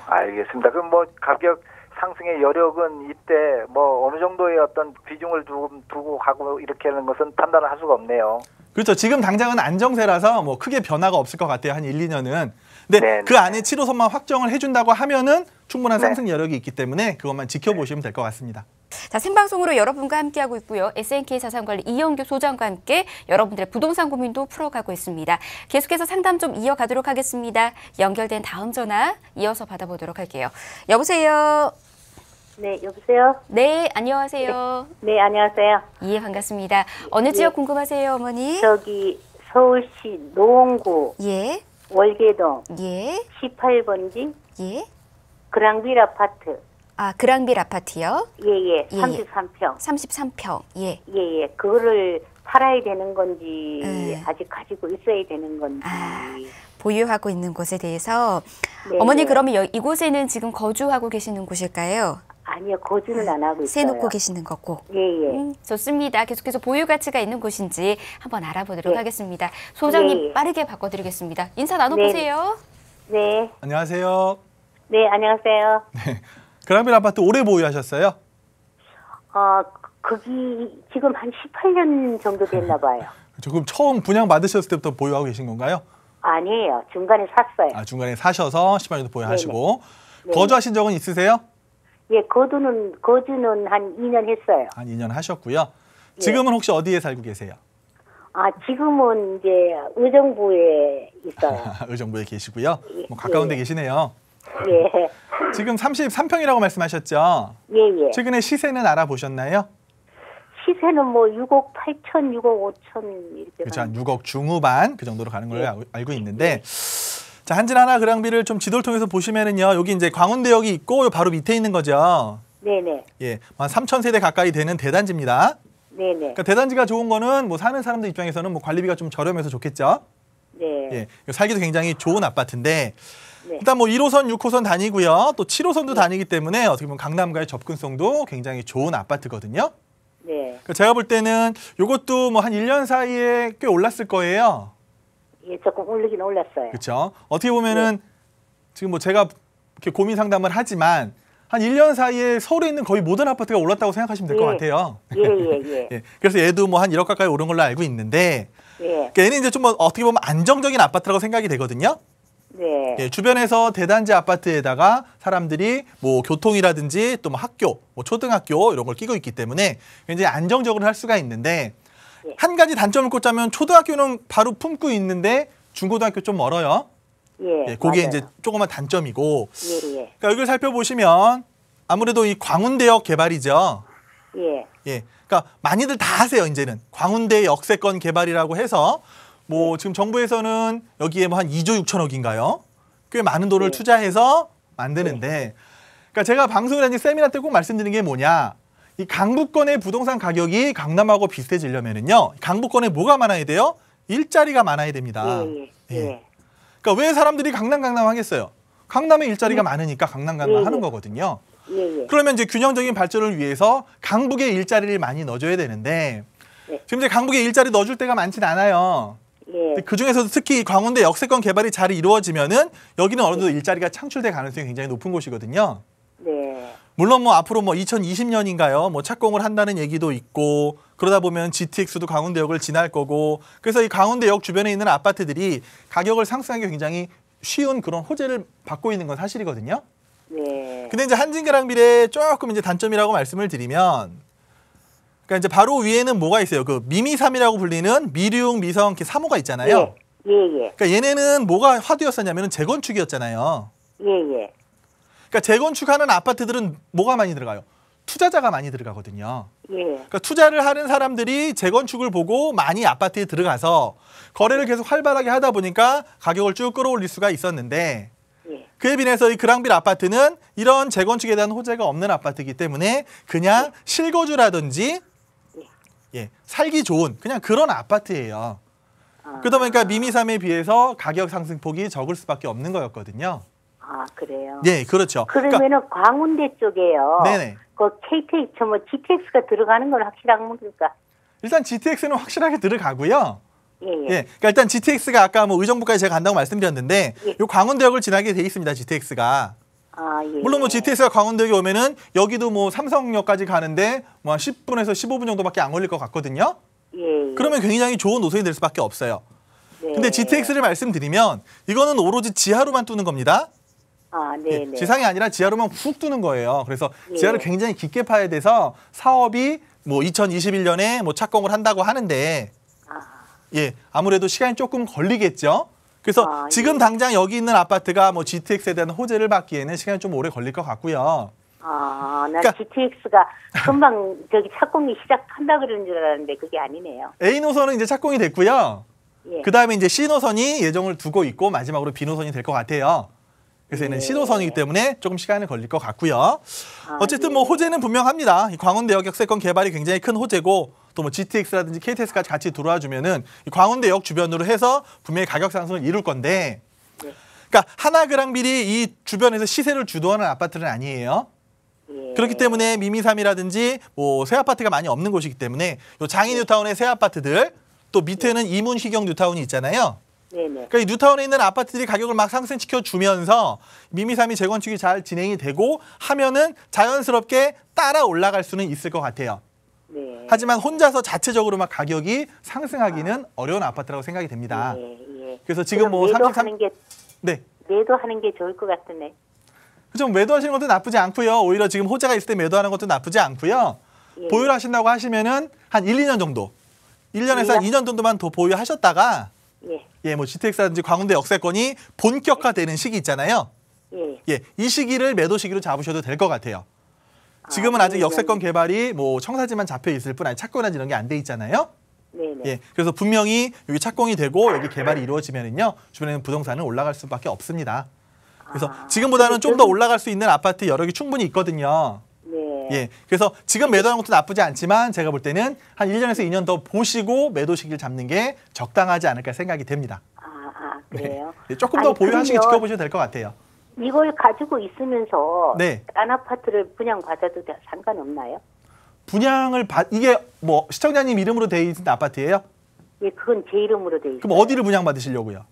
알겠습니다. 그럼 뭐 가격 상승의 여력은 이때 뭐 어느 정도의 어떤 비중을 두고 가고 이렇게 하는 것은 판단을 할 수가 없네요. 그렇죠. 지금 당장은 안정세라서 뭐 크게 변화가 없을 것 같아요. 한 1, 2년은. 근데 네, 그 안에 7호선만 확정을 해준다고 하면은 충분한 네. 상승 여력이 있기 때문에 그것만 지켜보시면 될 것 같습니다. 자, 생방송으로 여러분과 함께하고 있고요. SNK 자산관리 이영규 소장과 함께 여러분들의 부동산 고민도 풀어가고 있습니다. 계속해서 상담 좀 이어가도록 하겠습니다. 연결된 다음 전화 이어서 받아보도록 할게요. 여보세요. 네, 여보세요? 네, 안녕하세요. 네, 안녕하세요. 예, 반갑습니다. 어느 지역 궁금하세요, 어머니? 저기 서울시 노원구 예, 월계동 예, 18번지 예. 그랑빌 아파트. 아, 그랑빌 아파트요? 예, 예. 33평. 33평. 예. 예. 그거를 팔아야 되는 건지 네. 아직 가지고 있어야 되는 건지. 아, 보유하고 있는 곳에 대해서 네, 어머니 네. 그러면 이곳에는 지금 거주하고 계시는 곳일까요? 아니요, 거주는 안 하고 있어요. 세놓고 계시는 거고. 예. 좋습니다. 계속해서 보유 가치가 있는 곳인지 한번 알아보도록 네. 하겠습니다. 소장님 예. 빠르게 바꿔드리겠습니다. 인사 나눠보세요. 네. 안녕하세요. 네, 안녕하세요. 그랑빌 아파트 오래 보유하셨어요? 거기 지금 한 18년 정도 됐나 봐요. 조금 처음 분양 받으셨을 때부터 보유하고 계신 건가요? 아니에요. 중간에 샀어요. 아, 중간에 사셔서 10만 정도 보유하시고. 네네. 거주하신 적은 있으세요? 예, 거주는 한 2년 했어요. 한 2년 하셨고요. 지금은 혹시 어디에 살고 계세요? 지금은 이제 의정부에 있어요. 의정부에 계시고요. 뭐 가까운 데 계시네요. 예, 지금 33평이라고 말씀하셨죠? 예. 최근에 시세는 알아보셨나요? 시세는 뭐 6억 8천, 6억 5천 이렇게. 그렇죠. 한 6억 중후반 그 정도로 가는 걸로 예. 알고 있는데, 자, 한진하나 그랑빌을 좀 지도를 통해서 보시면은요, 여기 이제 광운대역이 있고 바로 밑에 있는 거죠. 네네. 예, 한 3,000세대 가까이 되는 대단지입니다. 네네. 그러니까 대단지가 좋은 거는 뭐 사는 사람들 입장에서는 뭐 관리비가 좀 저렴해서 좋겠죠. 네. 예, 살기도 굉장히 좋은 아파트인데 네. 일단 뭐 1호선, 6호선 다니고요. 또 7호선도 다니기 때문에 어떻게 보면 강남과의 접근성도 굉장히 좋은 아파트거든요. 네. 그러니까 제가 볼 때는 이것도 뭐 한 1년 사이에 꽤 올랐을 거예요. 예, 조금 올리긴 올랐어요. 그렇죠. 어떻게 보면은 지금 뭐 제가 이렇게 고민 상담을 하지만 한 1년 사이에 서울에 있는 거의 모든 아파트가 올랐다고 생각하시면 될 것 같아요. 예. 예, 그래서 얘도 뭐 한 1억 가까이 오른 걸로 알고 있는데 예. 그러니까 얘는 이제 좀 뭐 어떻게 보면 안정적인 아파트라고 생각이 되거든요. 네. 예, 주변에서 대단지 아파트에다가 사람들이 뭐 교통이라든지 또 뭐 학교, 뭐 초등학교 이런 걸 끼고 있기 때문에 굉장히 안정적으로 할 수가 있는데 예. 한 가지 단점을 꼽자면 초등학교는 바로 품고 있는데 중고등학교 좀 멀어요. 예. 그게 맞아요. 이제 조그만 단점이고 예. 그러니까 여기를 살펴보시면 아무래도 이 광운대역 개발이죠. 예. 예, 그러니까 많이들 다 하세요. 이제는 광운대 역세권 개발이라고 해서 뭐 지금 정부에서는 여기에 뭐 한 2조 6천억인가요? 꽤 많은 돈을 투자해서 만드는데, 그러니까 제가 방송을 하는 세미나 때 꼭 말씀드린 게 뭐냐? 이 강북권의 부동산 가격이 강남하고 비슷해지려면은요, 강북권에 뭐가 많아야 돼요? 일자리가 많아야 됩니다. 예. 그러니까 왜 사람들이 강남 하겠어요? 강남에 일자리가 많으니까 강남 하는 거거든요. 예. 그러면 이제 균형적인 발전을 위해서 강북에 일자리를 많이 넣어줘야 되는데 지금 이제 강북에 일자리 넣어줄 데가 많진 않아요. 예. 그 중에서도 특히 광운대 역세권 개발이 잘 이루어지면은 여기는 어느 정도 일자리가 창출될 가능성이 굉장히 높은 곳이거든요. 네. 물론 뭐 앞으로 뭐 2020년인가요? 뭐 착공을 한다는 얘기도 있고 그러다 보면 GTX도 광운대역을 지날 거고 그래서 이 광운대역 주변에 있는 아파트들이 가격을 상승하기 굉장히 쉬운 그런 호재를 받고 있는 건 사실이거든요. 네. 근데 이제 한진계량빌의 조금 이제 단점이라고 말씀을 드리면, 그러니까 이제 바로 위에는 뭐가 있어요? 그 미미삼이라고 불리는 미륙, 미성 이렇게 3호가 있잖아요. 예. 그러니까 얘네는 뭐가 화두였었냐면 재건축이었잖아요. 예. 그러니까 재건축하는 아파트들은 뭐가 많이 들어가요? 투자자가 많이 들어가거든요. 예. 그러니까 투자를 하는 사람들이 재건축을 보고 많이 아파트에 들어가서 거래를 계속 활발하게 하다 보니까 가격을 쭉 끌어올릴 수가 있었는데. 예. 그에 비해서 이 그랑빌 아파트는 이런 재건축에 대한 호재가 없는 아파트이기 때문에 그냥 실거주라든지 살기 좋은 그냥 그런 아파트예요. 그러다 보니까 미미삼에 비해서 가격 상승폭이 적을 수밖에 없는 거였거든요. 아, 그래요? 네, 그렇죠. 그러면은 광운대 쪽에요. 네네. 그 KTX, GTX가 들어가는 건 확실한 겁니까? 일단 GTX는 확실하게 들어가고요. 예. 그러니까 일단 GTX가 아까 뭐 의정부까지 제가 간다고 말씀드렸는데 요 광운대역을 지나게 돼 있습니다. GTX가. 아, 예. 물론 뭐 GTX가 광운대역에 오면은 여기도 뭐 삼성역까지 가는데 뭐 한 10분에서 15분 정도밖에 안 걸릴 것 같거든요. 예. 그러면 굉장히 좋은 노선이 될 수밖에 없어요. 네. 근데 GTX를 말씀드리면 이거는 오로지 지하로만 뚫는 겁니다. 아, 네네. 지상이 아니라 지하로만 훅 뚫는 거예요. 그래서 지하를 굉장히 깊게 파야 돼서 사업이 뭐 2021년에 뭐 착공을 한다고 하는데 아무래도 시간이 조금 걸리겠죠. 그래서 지금 당장 여기 있는 아파트가 뭐 GTX에 대한 호재를 받기에는 시간이 좀 오래 걸릴 것 같고요. 아, 나 그러니까 GTX가 금방 저기 착공이 시작한다 그러는 줄 알았는데 그게 아니네요. A 노선은 이제 착공이 됐고요. 예. 그 다음에 이제 C 노선이 예정을 두고 있고 마지막으로 B 노선이 될 것 같아요. 그래서 얘는 C 노선이기 때문에 조금 시간이 걸릴 것 같고요. 어쨌든 뭐 호재는 분명합니다. 이 광운대역 역세권 개발이 굉장히 큰 호재고 또 뭐 GTX라든지 KTX까지 같이 들어와 주면은 이 광운대역 주변으로 해서 분명히 가격 상승을 이룰 건데, 그러니까 하나그랑빌이 이 주변에서 시세를 주도하는 아파트는 아니에요. 그렇기 때문에 미미삼이라든지 뭐 새 아파트가 많이 없는 곳이기 때문에 요 장인 뉴타운의 새 아파트들 또 밑에는 이문 희경 뉴타운이 있잖아요. 그러니까 이 뉴타운에 있는 아파트들이 가격을 막 상승시켜 주면서 미미삼이 재건축이 잘 진행이 되고 하면은 자연스럽게 따라 올라갈 수는 있을 것 같아요. 하지만 혼자서 자체적으로 막 가격이 상승하기는 어려운 아파트라고 생각이 됩니다. 그래서 지금 뭐 33... 매도하는 게 좋을 것 같으네. 그죠? 매도하시는 것도 나쁘지 않고요. 오히려 지금 호재가 있을 때 매도하는 것도 나쁘지 않고요. 보유를 하신다고 하시면은 한 1, 2년 정도. 1년에서 한 2년 정도만 더 보유하셨다가 뭐 GTX라든지 광운대 역세권이 본격화되는 시기 있잖아요. 이 시기를 매도 시기로 잡으셔도 될 것 같아요. 지금은 아직 역세권 개발이 뭐 청사지만 잡혀 있을 뿐 아니라 착공이나 이런 게 안 돼 있잖아요. 그래서 분명히 여기 착공이 되고 여기 개발이 이루어지면은요 주변에는 부동산은 올라갈 수밖에 없습니다. 그래서 지금보다는 좀 더 올라갈 수 있는 아파트 여러 개 충분히 있거든요. 예. 그래서 지금 매도하는 것도 나쁘지 않지만 제가 볼 때는 한 1년에서 2년 더 보시고 매도 시기를 잡는 게 적당하지 않을까 생각이 됩니다. 그래요? 네. 조금 더 아니, 보유하시기 그러면 지켜보셔도 될 것 같아요. 이걸 가지고 있으면서 네. 딴 아파트를 분양받아도 상관없나요? 분양을 이게 뭐 시청자님 이름으로 돼 있는 아파트예요? 예, 그건 제 이름으로 돼 있어요. 그럼 어디를 분양받으시려고요?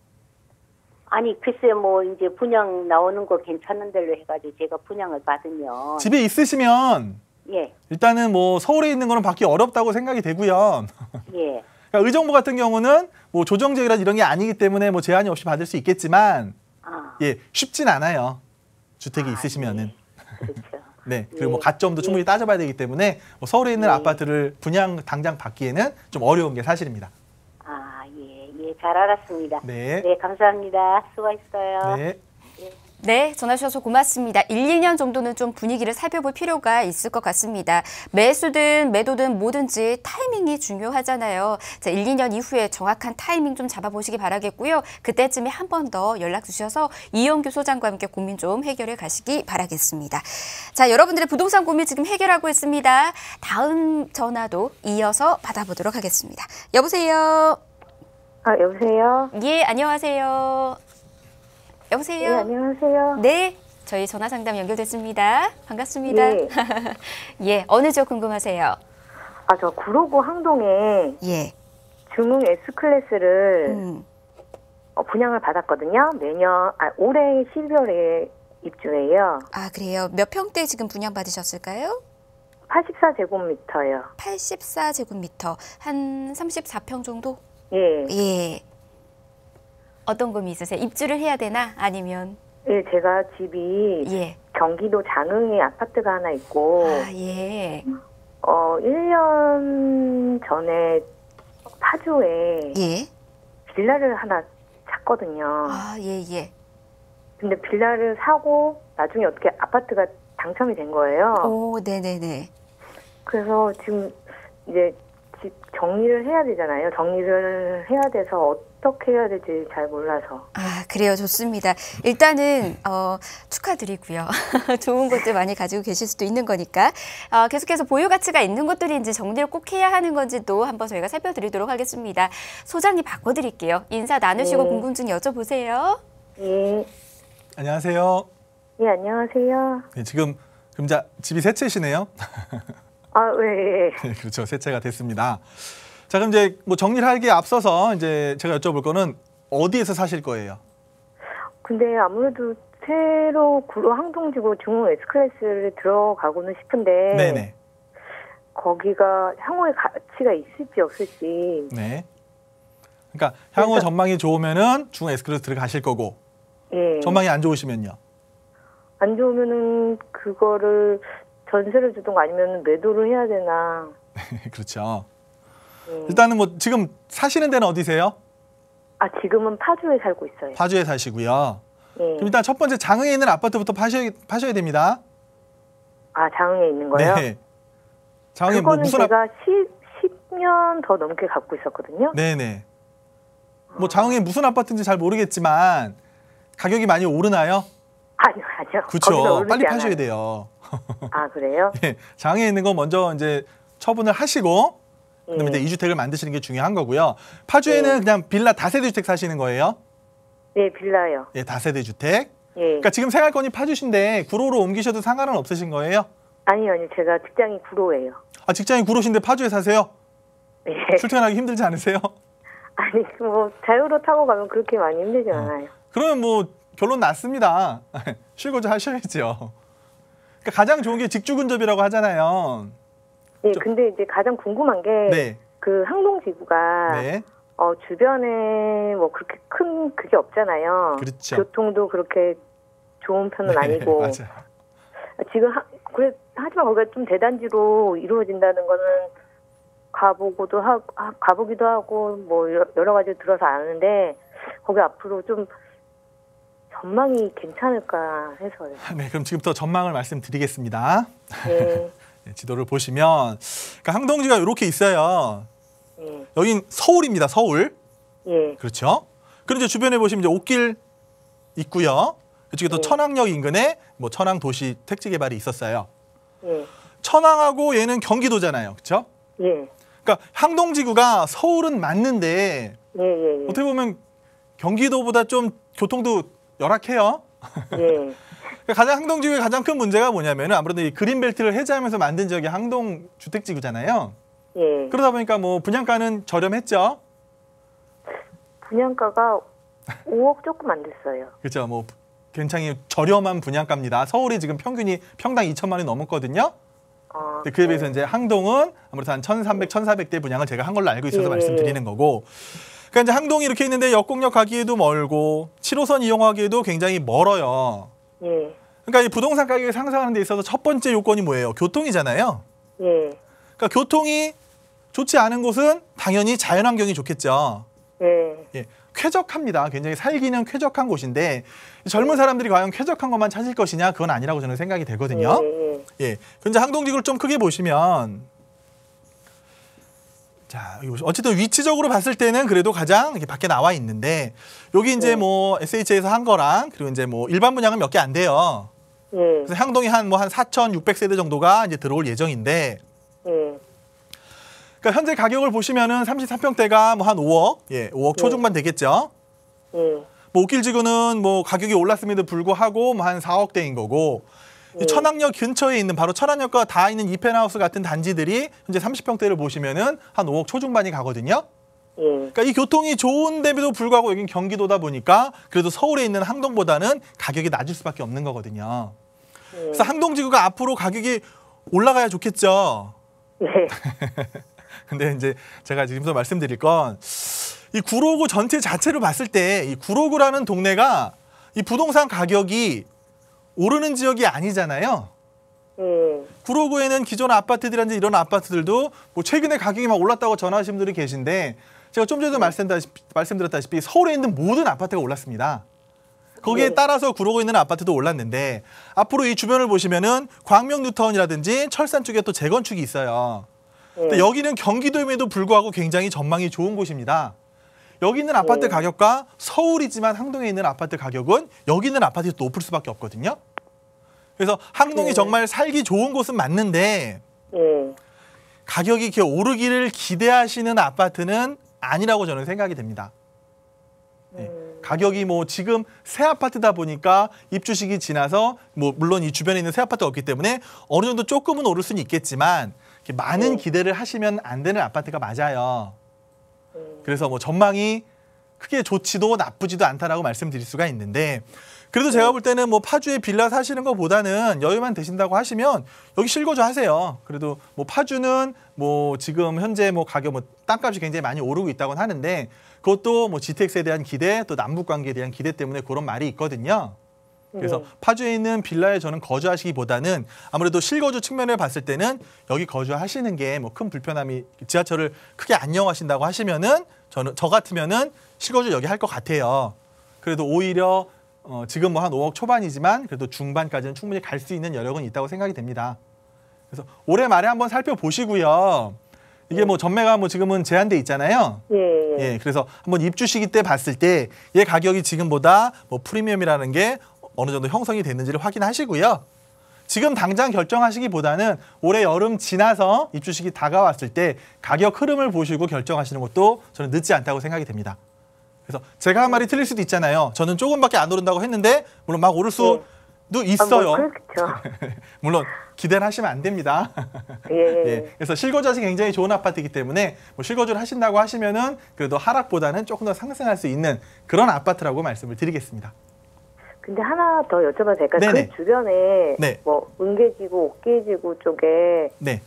아니 글쎄 뭐 이제 분양 나오는 거 괜찮은 데로 해가지고 제가 분양을 받으면 집에 있으시면 예, 일단은 뭐 서울에 있는 거는 받기 어렵다고 생각이 되고요. 예, 그러니까 의정부 같은 경우는 뭐 조정지역이라 이런 게 아니기 때문에 뭐 제한이 없이 받을 수 있겠지만 예, 쉽진 않아요. 주택이 있으시면은. 그렇죠. 네. 그리고 뭐 예. 가점도 충분히 따져봐야 되기 때문에 뭐 서울에 있는 예. 아파트를 분양 당장 받기에는 좀 어려운 게 사실입니다. 예, 잘 알았습니다. 네. 네, 감사합니다. 수고하셨어요. 네. 네, 전화 주셔서 고맙습니다. 1, 2년 정도는 좀 분위기를 살펴볼 필요가 있을 것 같습니다. 매수든 매도든 뭐든지 타이밍이 중요하잖아요. 자, 1, 2년 이후에 정확한 타이밍 좀 잡아보시기 바라겠고요. 그때쯤에 한 번 더 연락 주셔서 이영규 소장과 함께 고민 좀 해결해 가시기 바라겠습니다. 자, 여러분들의 부동산 고민 지금 해결하고 있습니다. 다음 전화도 이어서 받아보도록 하겠습니다. 여보세요? 여보세요? 예, 안녕하세요. 여보세요? 네, 안녕하세요. 네, 저희 전화 상담 연결됐습니다. 반갑습니다. 예. 예, 어느 지역 궁금하세요? 저 구로구 항동에 예. 중흥 S클래스를 음. 분양을 받았거든요. 올해 12월에 입주해요. 아, 그래요. 몇 평대 지금 분양 받으셨을까요? 84제곱미터요. 84제곱미터. 한 34평 정도? 예. 예. 어떤 고민 있으세요? 입주를 해야 되나? 아니면? 예, 제가 집이 예. 경기도 장흥에 아파트가 하나 있고, 아, 예. 1년 전에 파주에 예. 빌라를 하나 샀거든요. 아, 예, 예. 근데 빌라를 사고 나중에 어떻게 아파트가 당첨이 된 거예요. 오, 네네네. 그래서 지금 이제 집 정리를 해야 되잖아요. 정리를 해야 돼서 어떻게 해야 될지 잘 몰라서. 아, 그래요. 좋습니다. 일단은 축하드리고요. 좋은 것들 많이 가지고 계실 수도 있는 거니까 계속해서 보유 가치가 있는 것들인지 정리를 꼭 해야 하는 건지도 한번 저희가 살펴드리도록 하겠습니다. 소장님 바꿔드릴게요. 인사 나누시고 네. 궁금증 여쭤보세요. 예. 안녕하세요. 예, 안녕하세요. 네, 지금 집이 세 채시네요. 예. 네, 그렇죠. 세 채가 됐습니다. 자, 그럼 이제 뭐 정리를 하기에 앞서서 이제 제가 여쭤볼 거는 어디에서 사실 거예요? 근데 아무래도 새로 구로 항동지구 중흥 S클래스를 들어가고는 싶은데 네네. 거기가 향후에 가치가 있을지 없을지. 네. 그러니까 향후 전망이 좋으면은 중 S클래스 들어가실 거고 예. 전망이 안 좋으시면요. 안 좋으면은 그거를 전세를 주든가 아니면 매도를 해야 되나. 그렇죠. 예. 일단은 뭐 지금 사시는 데는 어디세요? 지금은 파주에 살고 있어요. 파주에 사시고요. 예. 그럼 일단 첫 번째 장흥에 있는 아파트부터 파셔야 됩니다. 장흥에 있는 거요? 네. 장흥에 뭐 그거는 무슨 제가 10년 더 넘게 갖고 있었거든요. 네네. 뭐 장흥에 무슨 아파트인지 잘 모르겠지만 가격이 많이 오르나요? 아니요. 거기서 그렇죠. 오르지 빨리 않아요. 파셔야 돼요. 그래요? 예, 장흥에 있는 거 먼저 이제 처분을 하시고 그다음에 예. 이제 2주택을 만드시는 게 중요한 거고요. 파주에는 그냥 빌라 다세대 주택 사시는 거예요? 네, 빌라요. 예, 다세대 주택. 예. 그러니까 지금 생활권이 파주신데 구로로 옮기셔도 상관은 없으신 거예요? 아니요. 제가 직장이 구로예요. 직장이 구로신데 파주에 사세요? 예. 출퇴근하기 힘들지 않으세요? 아니, 뭐 자유로 타고 가면 그렇게 많이 힘들지 않아요. 그러면 뭐 결론 났습니다. 쉬고 좀 하셔야죠. 그러니까 가장 좋은 게 직주 근접이라고 하잖아요. 네, 근데 이제 가장 궁금한 게 네. 그 항동지구가 네. 주변에 뭐 그렇게 큰 그게 없잖아요. 그렇죠. 교통도 그렇게 좋은 편은 아니고. 맞아요. 지금 하지만 거기가 좀 대단지로 이루어진다는 거는 가보기도 하고 뭐 여러 가지 들어서 아는데 거기 앞으로 좀 전망이 괜찮을까 해서요. 네, 그럼 지금부터 전망을 말씀드리겠습니다. 네. 네, 지도를 보시면 그러니까 항동지가 이렇게 있어요. 예. 여긴 서울입니다. 서울. 예. 그렇죠. 그리고 이제 주변에 보시면 이제 옥길 있고요. 이쪽에 또 예. 천왕역 인근에 뭐 천왕 도시 택지 개발이 있었어요. 예. 천왕하고 얘는 경기도잖아요. 그렇죠? 예. 그러니까 항동지구가 서울은 맞는데 예, 예, 예. 어떻게 보면 경기도보다 좀 교통도 열악해요. 예. 가장 항동지구의 가장 큰 문제가 뭐냐면은 아무래도 이 그린벨트를 해제하면서 만든 지역이 항동 주택지구잖아요. 예. 그러다 보니까 뭐 분양가는 저렴했죠. 분양가가 5억 조금 안 됐어요. 그렇죠. 뭐 굉장히 저렴한 분양가입니다. 서울이 지금 평균이 평당 2천만 원이 넘었거든요. 아, 근데 그에 비해서 이제 항동은 아무래도 한 1,300, 1,400대 분양을 제가 한 걸로 알고 있어서 예. 말씀드리는 거고. 그러니까 이제 항동이 이렇게 있는데 역곡역 가기에도 멀고 7호선 이용하기에도 굉장히 멀어요. 예. 그러니까 이 부동산 가격이 상승하는 데 있어서 첫 번째 요건이 뭐예요? 교통이잖아요. 예. 그러니까 교통이 좋지 않은 곳은 당연히 자연환경이 좋겠죠. 예. 예, 쾌적합니다. 굉장히 살기는 쾌적한 곳인데 젊은 사람들이 과연 쾌적한 것만 찾을 것이냐? 그건 아니라고 저는 생각이 되거든요. 예. 예, 근데 항동지구를 좀 크게 보시면 자, 어쨌든 위치적으로 봤을 때는 그래도 가장 이렇게 밖에 나와 있는데 여기 이제 뭐 SH에서 한 거랑 그리고 이제 뭐 일반 분양은 몇 개 안 돼요. 예. 그래서 항동이 한 4,600세대 정도가 이제 들어올 예정인데 예. 그러니까 현재 가격을 보시면은 33평대가 뭐 한 5억, 예, 5억 초중반 되겠죠. 예. 뭐 옥길지구는 뭐 가격이 올랐음에도 불구하고 뭐 한 4억대인 거고 이 천왕역 근처에 있는 바로 천안역과 다 있는 이펜하우스 같은 단지들이 현재 30평대를 보시면은 한 5억 초중반이 가거든요. 예. 그러니까 이 교통이 좋은데도 불구하고 여긴 경기도다 보니까 그래도 서울에 있는 항동보다는 가격이 낮을 수밖에 없는 거거든요. 그래서 항동지구가 앞으로 가격이 올라가야 좋겠죠. 예. 근데 이제 제가 지금부터 말씀드릴 건 이 구로구 전체 자체를 봤을 때 이 구로구라는 동네가 이 부동산 가격이 오르는 지역이 아니잖아요. 예. 구로구에는 기존 아파트들이라든지 이런 아파트들도 뭐 최근에 가격이 막 올랐다고 전화하신 분들이 계신데 제가 좀 전에도 말씀드렸다시피 서울에 있는 모든 아파트가 올랐습니다. 거기에 따라서 구로구에 있는 아파트도 올랐는데 앞으로 이 주변을 보시면은 광명 뉴타운이라든지 철산 쪽에 또 재건축이 있어요. 근데 여기는 경기도임에도 불구하고 굉장히 전망이 좋은 곳입니다. 여기 있는 아파트 가격과 서울이지만 항동에 있는 아파트 가격은 여기 있는 아파트가 또 높을 수밖에 없거든요. 그래서 항동이 정말 살기 좋은 곳은 맞는데 예. 가격이 이렇게 오르기를 기대하시는 아파트는 아니라고 저는 생각이 됩니다. 네. 가격이 뭐 지금 새 아파트다 보니까 입주식이 지나서 뭐 물론 이 주변에 있는 새 아파트가 없기 때문에 어느 정도 조금은 오를 수는 있겠지만 이렇게 많은 기대를 하시면 안 되는 아파트가 맞아요. 그래서 뭐 전망이 크게 좋지도 나쁘지도 않다라고 말씀드릴 수가 있는데 그래도 제가 볼 때는 뭐 파주에 빌라 사시는 것보다는 여유만 되신다고 하시면 여기 실거주 하세요. 그래도 뭐 파주는 뭐 지금 현재 뭐 가격 뭐 땅값이 굉장히 많이 오르고 있다고는 하는데 그것도 뭐 GTX에 대한 기대 또 남북 관계에 대한 기대 때문에 그런 말이 있거든요. 그래서 파주에 있는 빌라에 저는 거주하시기보다는 아무래도 실거주 측면을 봤을 때는 여기 거주하시는 게 뭐 큰 불편함이 지하철을 크게 안 이용하신다고 하시면은 저 같으면은 실거주 여기 할 것 같아요. 그래도 오히려 지금 뭐 한 5억 초반이지만 그래도 중반까지는 충분히 갈 수 있는 여력은 있다고 생각이 됩니다. 그래서 올해 말에 한번 살펴보시고요. 이게 뭐 전매가 뭐 지금은 제한돼 있잖아요. 예, 그래서 한번 입주 시기 때 봤을 때 얘 가격이 지금보다 뭐 프리미엄이라는 게 어느 정도 형성이 됐는지를 확인하시고요. 지금 당장 결정하시기보다는 올해 여름 지나서 입주 시기 다가왔을 때 가격 흐름을 보시고 결정하시는 것도 저는 늦지 않다고 생각이 됩니다. 그래서 제가 한 말이 틀릴 수도 있잖아요. 저는 조금밖에 안 오른다고 했는데 물론 막 오를 수도 있어요. 아, 뭐 그렇죠. 물론 기대를 하시면 안 됩니다. 예. 예, 그래서 실거주하기 굉장히 좋은 아파트이기 때문에 뭐 실거주를 하신다고 하시면은 그래도 하락보다는 조금 더 상승할 수 있는 그런 아파트라고 말씀을 드리겠습니다. 근데 하나 더 여쭤봐도 될까요? 네네. 그 주변에 네. 뭐 은계지구, 옥계지구 쪽에 네,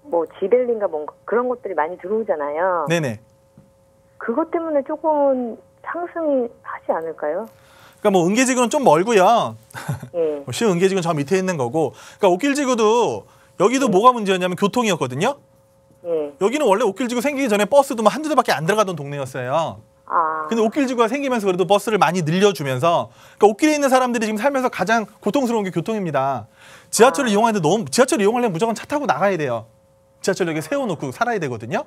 뭐 지벨린가 뭔가 그런 것들이 많이 들어오잖아요. 네네. 그것 때문에 조금은 상승이 하지 않을까요? 그러니까 뭐 은계지구는 좀 멀고요. 예. 시흥 은계지구는 저 밑에 있는 거고, 그러니까 옥길지구도 여기도 뭐가 문제였냐면 교통이었거든요. 예. 여기는 원래 옥길지구 생기기 전에 버스도 뭐 한두 대밖에 안 들어가던 동네였어요. 아. 근데 옥길지구가 생기면서 그래도 버스를 많이 늘려주면서 그러니까 옥길에 있는 사람들이 지금 살면서 가장 고통스러운 게 교통입니다. 지하철을 이용하는데 지하철을 이용하려면 무조건 차 타고 나가야 돼요. 지하철역에 세워놓고 살아야 되거든요.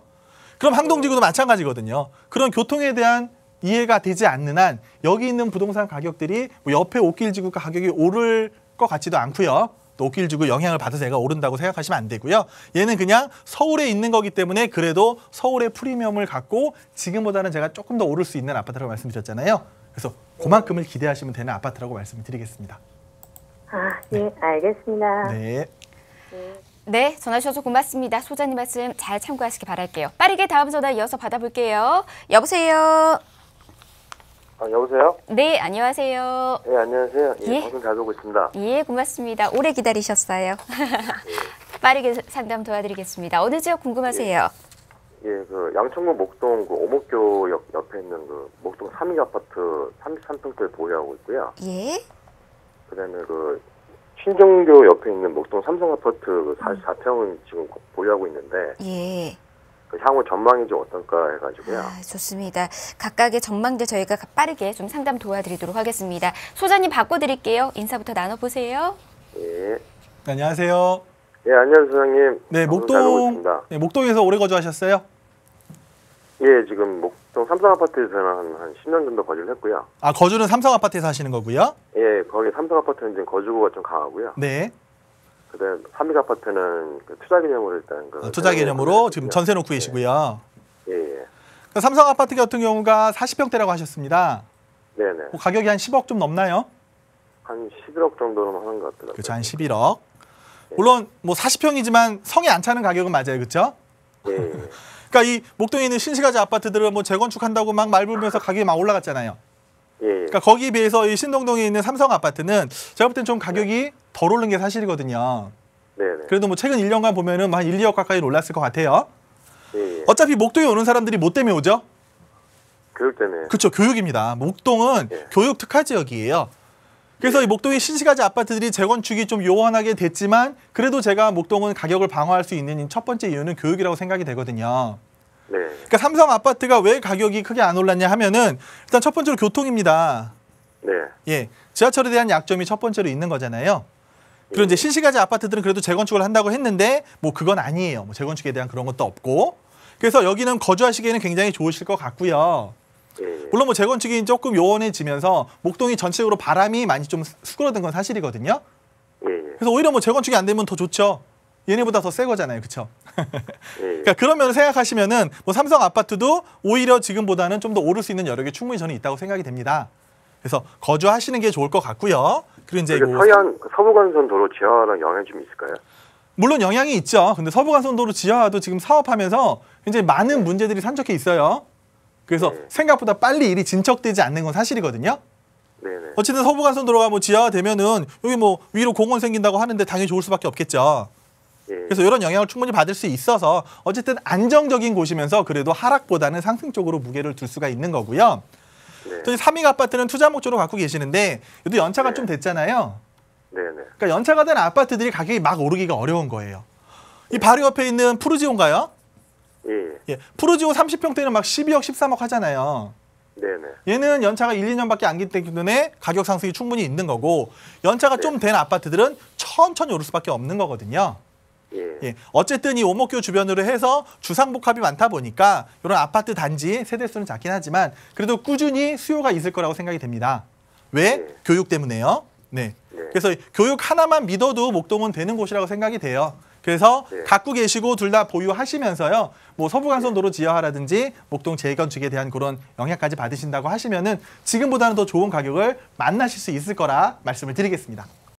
그럼 항동지구도 마찬가지거든요. 그런 교통에 대한 이해가 되지 않는 한 여기 있는 부동산 가격들이 뭐 옆에 옥길지구 가격이 오를 것 같지도 않고요. 또 옷길 주고 영향을 받아서 얘가 오른다고 생각하시면 안 되고요. 얘는 그냥 서울에 있는 거기 때문에 그래도 서울의 프리미엄을 갖고 지금보다는 제가 조금 더 오를 수 있는 아파트라고 말씀드렸잖아요. 그래서 그만큼을 기대하시면 되는 아파트라고 말씀을 드리겠습니다. 아, 네, 알겠습니다. 네. 네, 전화 주셔서 고맙습니다. 소장님 말씀 잘 참고하시기 바랄게요. 빠르게 다음 전화 이어서 받아볼게요. 여보세요. 여보세요? 네, 안녕하세요. 네, 안녕하세요. 예. 방송 잘 보고 있습니다. 예, 고맙습니다. 오래 기다리셨어요. 빠르게 상담 도와드리겠습니다. 어느 지역 궁금하세요? 예, 그 양천구 목동 그 오목교역 옆에 있는 그 목동 3기 아파트 33평대를 보유하고 있고요. 예. 그다음에 그 신정교 옆에 있는 목동 삼성 아파트 그 44평은 지금 보유하고 있는데 예. 그 향후 전망이 좀 어떨까 해가지고요. 아, 좋습니다. 각각의 전망들 저희가 빠르게 좀 상담 도와드리도록 하겠습니다. 소장님 바꿔드릴게요. 인사부터 나눠보세요. 예. 안녕하세요. 예, 안녕하세요, 소장님. 네, 방송 잘 보고 목동 있습니다. 네, 목동에서 오래 거주하셨어요? 예, 지금 목동 삼성 아파트에서는 한 10년 정도 거주를 했고요. 아, 거주는 삼성 아파트에서 하시는 거고요. 예, 거기 삼성 아파트는 지금 거주구가 좀 강하고요. 네. 그다음 3기 아파트는 그 투자 개념으로 일단 그 투자 개념으로 지금 전세 놓고 계시고요. 예, 예. 그러니까 삼성 아파트 같은 경우가 40평대라고 하셨습니다. 네, 네. 그 가격이 한 10억 좀 넘나요? 한 11억 정도는 하는 것 같더라고요. 그렇죠. 한 11억. 물론 뭐 40평이지만 성에 안 차는 가격은 맞아요. 그렇죠? 예, 예. 그러니까 이 목동에 있는 신시가지 아파트들은 뭐 재건축한다고 막 말불면서 가격이 막 올라갔잖아요. 예, 예. 그러니까 거기에 비해서 이 신동동에 있는 삼성 아파트는 제가 볼 땐 좀 가격이 덜 오른 게 사실이거든요. 네, 네. 그래도 뭐 최근 1년간 보면은 한 1, 2억 가까이 올랐을 것 같아요. 예, 예. 어차피 목동에 오는 사람들이 뭐 때문에 오죠? 교육 때문에. 그렇죠. 교육입니다. 목동은 예. 교육 특화 지역이에요. 그래서 이 목동의 신시가지 아파트들이 재건축이 좀 요원하게 됐지만 그래도 제가 목동은 가격을 방어할 수 있는 첫 번째 이유는 교육이라고 생각이 되거든요. 네. 그러니까 삼성 아파트가 왜 가격이 크게 안 올랐냐 하면은 일단 첫 번째로 교통입니다. 네. 예, 지하철에 대한 약점이 첫 번째로 있는 거잖아요. 그리고 이제 신시가지 아파트들은 그래도 재건축을 한다고 했는데 뭐 그건 아니에요. 뭐 재건축에 대한 그런 것도 없고. 그래서 여기는 거주하시기에는 굉장히 좋으실 것 같고요. 예, 예. 물론 뭐 재건축이 조금 요원해지면서 목동이 전체적으로 바람이 많이 좀 수그러든 건 사실이거든요. 예, 예. 그래서 오히려 뭐 재건축이 안 되면 더 좋죠. 얘네보다 더 새 거잖아요. 그렇죠? 예, 예. 그러니까 그런 면을 생각하시면은 뭐 삼성 아파트도 오히려 지금보다는 좀 더 오를 수 있는 여력이 충분히 저는 있다고 생각이 됩니다. 그래서 거주하시는 게 좋을 것 같고요. 그리고 이제 그 서해안 서부간선 도로 지하랑 영향이 좀 있을까요? 물론 영향이 있죠. 근데 서부간선도로 지하화도 지금 사업하면서 굉장히 많은 문제들이 산적해 있어요. 그래서 네. 생각보다 빨리 일이 진척되지 않는 건 사실이거든요. 네, 네. 어쨌든 서부간선도로가 뭐 지하화 되면은 여기 뭐 위로 공원 생긴다고 하는데 당연히 좋을 수밖에 없겠죠. 예. 그래서 이런 영향을 충분히 받을 수 있어서 어쨌든 안정적인 곳이면서 그래도 하락보다는 상승 쪽으로 무게를 둘 수가 있는 거고요. 네. 또 3위 아파트는 투자 목적으로 갖고 계시는데 얘도 연차가 네. 좀 됐잖아요. 네, 네. 그러니까 연차가 된 아파트들이 가격이 막 오르기가 어려운 거예요. 이 바로 옆에 있는 푸르지오인가요? 예, 예. 예, 푸르지오 30평대는 막 12억, 13억 하잖아요. 네, 네. 얘는 연차가 1, 2년밖에 안 됐기 때문에 가격 상승이 충분히 있는 거고 연차가 좀 된 아파트들은 천천히 오를 수밖에 없는 거거든요. 예. 예, 어쨌든 이 오목교 주변으로 해서 주상복합이 많다 보니까 이런 아파트 단지 세대수는 작긴 하지만 그래도 꾸준히 수요가 있을 거라고 생각이 됩니다. 왜? 네. 교육 때문에요. 네. 네. 그래서 교육 하나만 믿어도 목동은 되는 곳이라고 생각이 돼요. 그래서 네. 갖고 계시고 둘 다 보유하시면서요. 뭐 서부간선도로 지하화라든지 목동 재건축에 대한 그런 영향까지 받으신다고 하시면은 지금보다는 더 좋은 가격을 만나실 수 있을 거라 말씀을 드리겠습니다.